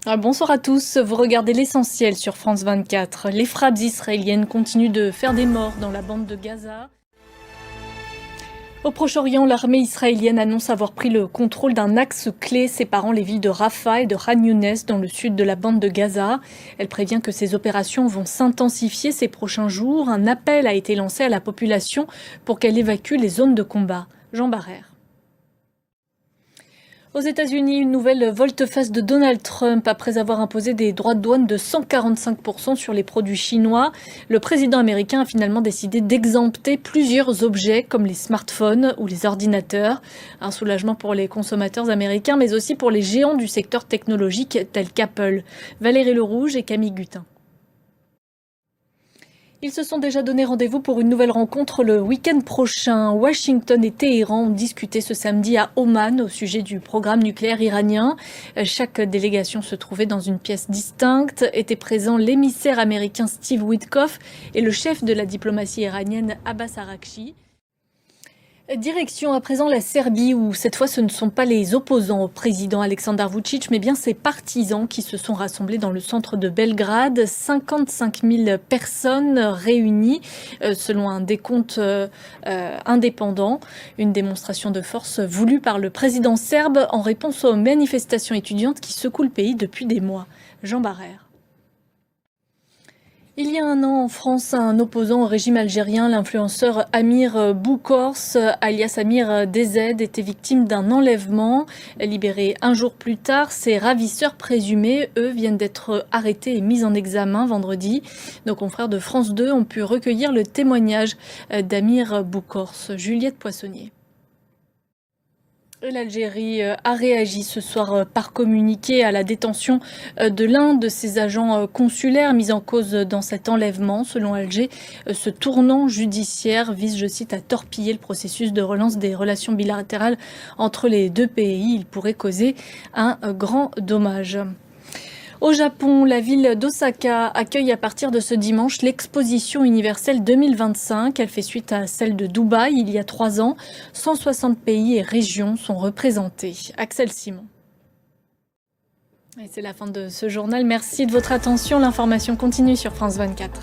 Bonsoir à tous, vous regardez l'essentiel sur France 24. Les frappes israéliennes continuent de faire des morts dans la bande de Gaza. Au Proche-Orient, l'armée israélienne annonce avoir pris le contrôle d'un axe clé séparant les villes de Rafah et de Khan Younes dans le sud de la bande de Gaza. Elle prévient que ces opérations vont s'intensifier ces prochains jours. Un appel a été lancé à la population pour qu'elle évacue les zones de combat. Jean Barrère. Aux États-Unis, une nouvelle volte-face de Donald Trump après avoir imposé des droits de douane de 145% sur les produits chinois. Le président américain a finalement décidé d'exempter plusieurs objets comme les smartphones ou les ordinateurs. Un soulagement pour les consommateurs américains, mais aussi pour les géants du secteur technologique tels qu'Apple. Valérie Lerouge et Camille Gutin. Ils se sont déjà donné rendez-vous pour une nouvelle rencontre le week-end prochain. Washington et Téhéran ont discuté ce samedi à Oman au sujet du programme nucléaire iranien. Chaque délégation se trouvait dans une pièce distincte. Étaient présents l'émissaire américain Steve Witkoff et le chef de la diplomatie iranienne Abbas Araghchi. Direction à présent la Serbie où cette fois ce ne sont pas les opposants au président Aleksandar Vučić mais bien ses partisans qui se sont rassemblés dans le centre de Belgrade. 55 000 personnes réunies selon un décompte indépendant. Une démonstration de force voulue par le président serbe en réponse aux manifestations étudiantes qui secouent le pays depuis des mois. Jean Barrère. Il y a un an, en France, un opposant au régime algérien, l'influenceur Amir Boukors, alias Amir DZ, était victime d'un enlèvement. Libéré un jour plus tard, ses ravisseurs présumés, eux, viennent d'être arrêtés et mis en examen vendredi. Nos confrères de France 2 ont pu recueillir le témoignage d'Amir Boukors. Juliette Poissonnier. L'Algérie a réagi ce soir par communiqué à la détention de l'un de ses agents consulaires mis en cause dans cet enlèvement. Selon Alger, ce tournant judiciaire vise, je cite, à torpiller le processus de relance des relations bilatérales entre les deux pays. Il pourrait causer un grand dommage. Au Japon, la ville d'Osaka accueille à partir de ce dimanche l'exposition universelle 2025. Elle fait suite à celle de Dubaï il y a 3 ans. 160 pays et régions sont représentés. Axel Simon. Et c'est la fin de ce journal. Merci de votre attention. L'information continue sur France 24.